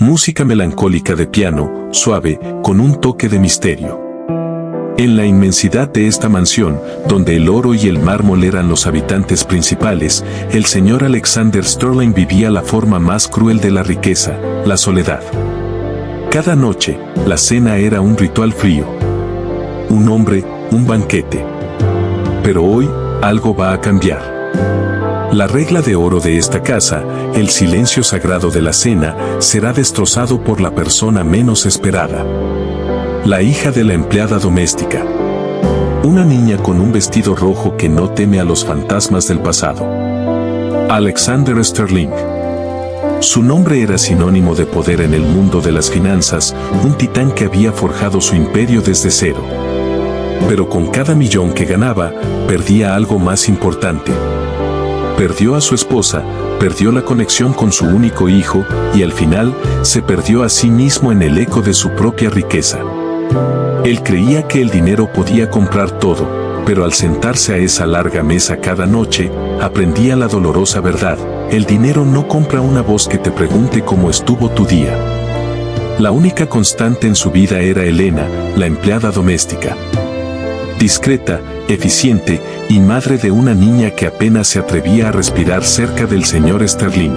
Música melancólica de piano, suave, con un toque de misterio. En la inmensidad de esta mansión, donde el oro y el mármol eran los habitantes principales, el señor Alexander Sterling vivía la forma más cruel de la riqueza, la soledad. Cada noche, la cena era un ritual frío. Un hombre, un banquete. Pero hoy, algo va a cambiar. La regla de oro de esta casa, el silencio sagrado de la cena, será destrozado por la persona menos esperada. La hija de la empleada doméstica. Una niña con un vestido rojo que no teme a los fantasmas del pasado. Alexander Sterling. Su nombre era sinónimo de poder en el mundo de las finanzas, un titán que había forjado su imperio desde cero. Pero con cada millón que ganaba, perdía algo más importante. Perdió a su esposa, perdió la conexión con su único hijo, y al final, se perdió a sí mismo en el eco de su propia riqueza. Él creía que el dinero podía comprar todo, pero al sentarse a esa larga mesa cada noche, aprendía la dolorosa verdad: el dinero no compra una voz que te pregunte cómo estuvo tu día. La única constante en su vida era Elena, la empleada doméstica. Discreta, eficiente y madre de una niña que apenas se atrevía a respirar cerca del señor Sterling.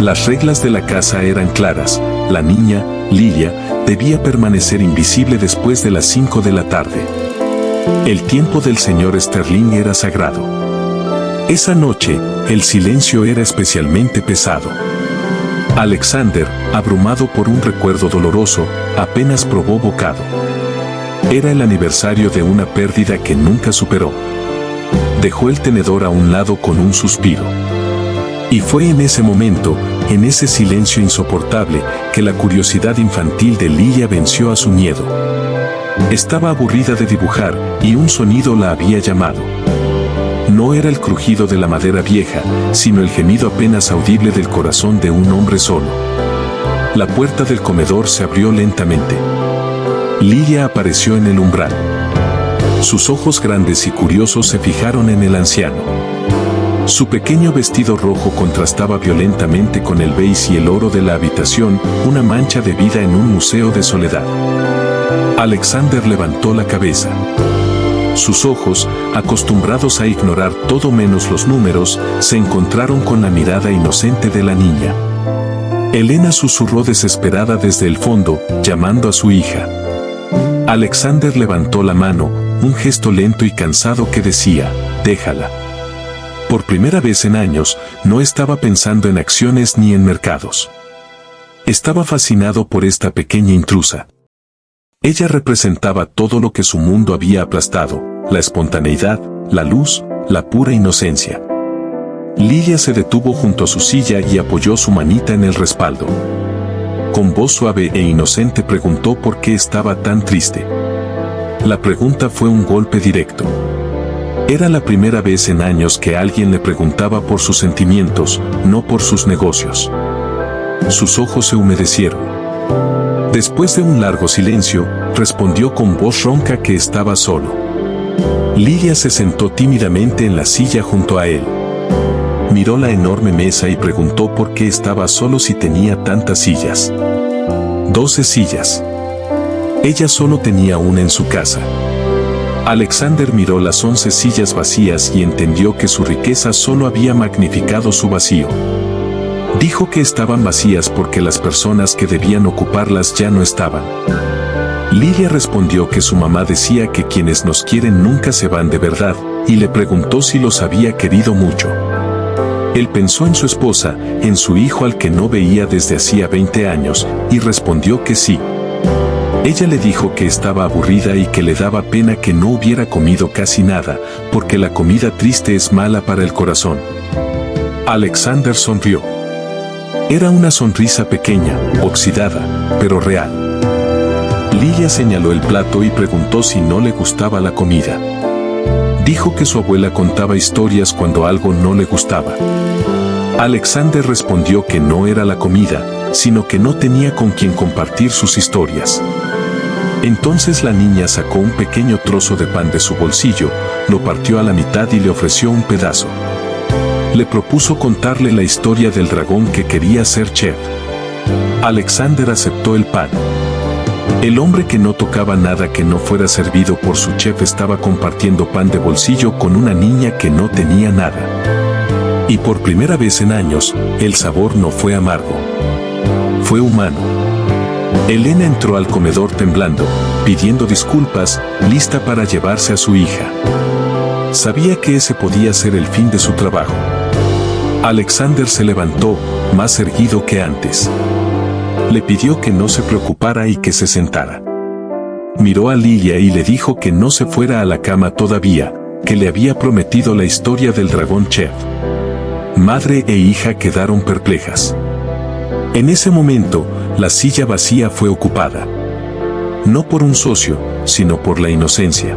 Las reglas de la casa eran claras: la niña, Lilia, debía permanecer invisible después de las 5 de la tarde. El tiempo del señor Sterling era sagrado. Esa noche, el silencio era especialmente pesado. Alexander, abrumado por un recuerdo doloroso, apenas probó bocado. Era el aniversario de una pérdida que nunca superó. Dejó el tenedor a un lado con un suspiro. Y fue en ese momento, en ese silencio insoportable, que la curiosidad infantil de Lilia venció a su miedo. Estaba aburrida de dibujar, y un sonido la había llamado. No era el crujido de la madera vieja, sino el gemido apenas audible del corazón de un hombre solo. La puerta del comedor se abrió lentamente. Lilia apareció en el umbral. Sus ojos grandes y curiosos se fijaron en el anciano. Su pequeño vestido rojo contrastaba violentamente con el beige y el oro de la habitación, una mancha de vida en un museo de soledad. Alexander levantó la cabeza. Sus ojos, acostumbrados a ignorar todo menos los números, se encontraron con la mirada inocente de la niña. Elena susurró desesperada desde el fondo, llamando a su hija. Alexander levantó la mano, un gesto lento y cansado que decía: déjala. Por primera vez en años, no estaba pensando en acciones ni en mercados. Estaba fascinado por esta pequeña intrusa. Ella representaba todo lo que su mundo había aplastado: la espontaneidad, la luz, la pura inocencia. Lilia se detuvo junto a su silla y apoyó su manita en el respaldo. Con voz suave e inocente preguntó por qué estaba tan triste. La pregunta fue un golpe directo. Era la primera vez en años que alguien le preguntaba por sus sentimientos, no por sus negocios. Sus ojos se humedecieron. Después de un largo silencio, respondió con voz ronca que estaba solo. Lilia se sentó tímidamente en la silla junto a él. Miró la enorme mesa y preguntó por qué estaba solo si tenía tantas sillas. 12 sillas. Ella solo tenía una en su casa. Alexander miró las 11 sillas vacías y entendió que su riqueza solo había magnificado su vacío. Dijo que estaban vacías porque las personas que debían ocuparlas ya no estaban. Lilia respondió que su mamá decía que quienes nos quieren nunca se van de verdad, y le preguntó si los había querido mucho. Él pensó en su esposa, en su hijo al que no veía desde hacía 20 años, y respondió que sí. Ella le dijo que estaba aburrida y que le daba pena que no hubiera comido casi nada, porque la comida triste es mala para el corazón. Alexander sonrió. Era una sonrisa pequeña, oxidada, pero real. Lilia señaló el plato y preguntó si no le gustaba la comida. Dijo que su abuela contaba historias cuando algo no le gustaba. Alexander respondió que no era la comida, sino que no tenía con quien compartir sus historias. Entonces la niña sacó un pequeño trozo de pan de su bolsillo, lo partió a la mitad y le ofreció un pedazo. Le propuso contarle la historia del dragón que quería ser chef. Alexander aceptó el pan. El hombre que no tocaba nada que no fuera servido por su chef estaba compartiendo pan de bolsillo con una niña que no tenía nada. Y por primera vez en años, el sabor no fue amargo. Fue humano. Elena entró al comedor temblando, pidiendo disculpas, lista para llevarse a su hija. Sabía que ese podía ser el fin de su trabajo. Alexander se levantó, más erguido que antes. Le pidió que no se preocupara y que se sentara. Miró a Lilia y le dijo que no se fuera a la cama todavía, que le había prometido la historia del dragón chef. Madre e hija quedaron perplejas. En ese momento, la silla vacía fue ocupada. No por un socio, sino por la inocencia.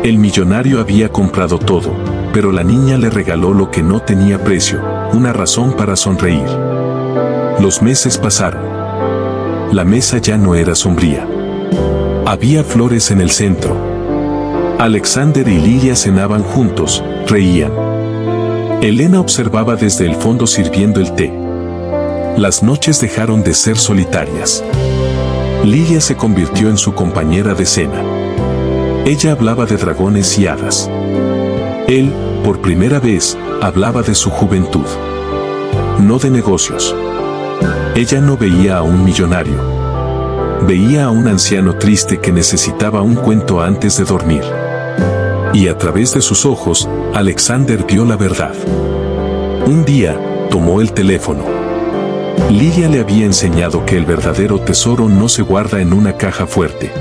El millonario había comprado todo, pero la niña le regaló lo que no tenía precio, una razón para sonreír. Los meses pasaron. La mesa ya no era sombría. Había flores en el centro. Alexander y Lilia cenaban juntos, reían. Elena observaba desde el fondo sirviendo el té. Las noches dejaron de ser solitarias. Lilia se convirtió en su compañera de cena. Ella hablaba de dragones y hadas. Él, por primera vez, hablaba de su juventud. No de negocios. Ella no veía a un millonario. Veía a un anciano triste que necesitaba un cuento antes de dormir. Y a través de sus ojos, Alexander vio la verdad. Un día, tomó el teléfono. Lilia le había enseñado que el verdadero tesoro no se guarda en una caja fuerte.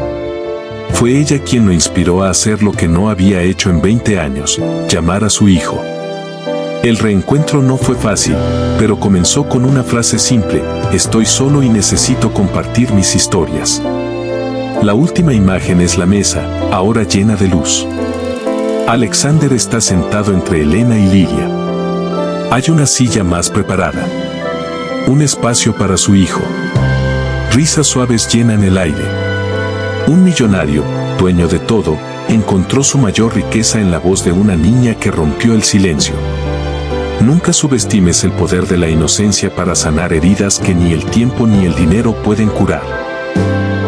Fue ella quien lo inspiró a hacer lo que no había hecho en 20 años, llamar a su hijo. El reencuentro no fue fácil, pero comenzó con una frase simple: estoy solo y necesito compartir mis historias. La última imagen es la mesa, ahora llena de luz. Alexander está sentado entre Elena y Lilia. Hay una silla más preparada. Un espacio para su hijo. Risas suaves llenan el aire. Un millonario, dueño de todo, encontró su mayor riqueza en la voz de una niña que rompió el silencio. Nunca subestimes el poder de la inocencia para sanar heridas que ni el tiempo ni el dinero pueden curar.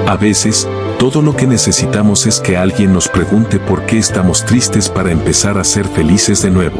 A veces, todo lo que necesitamos es que alguien nos pregunte por qué estamos tristes para empezar a ser felices de nuevo.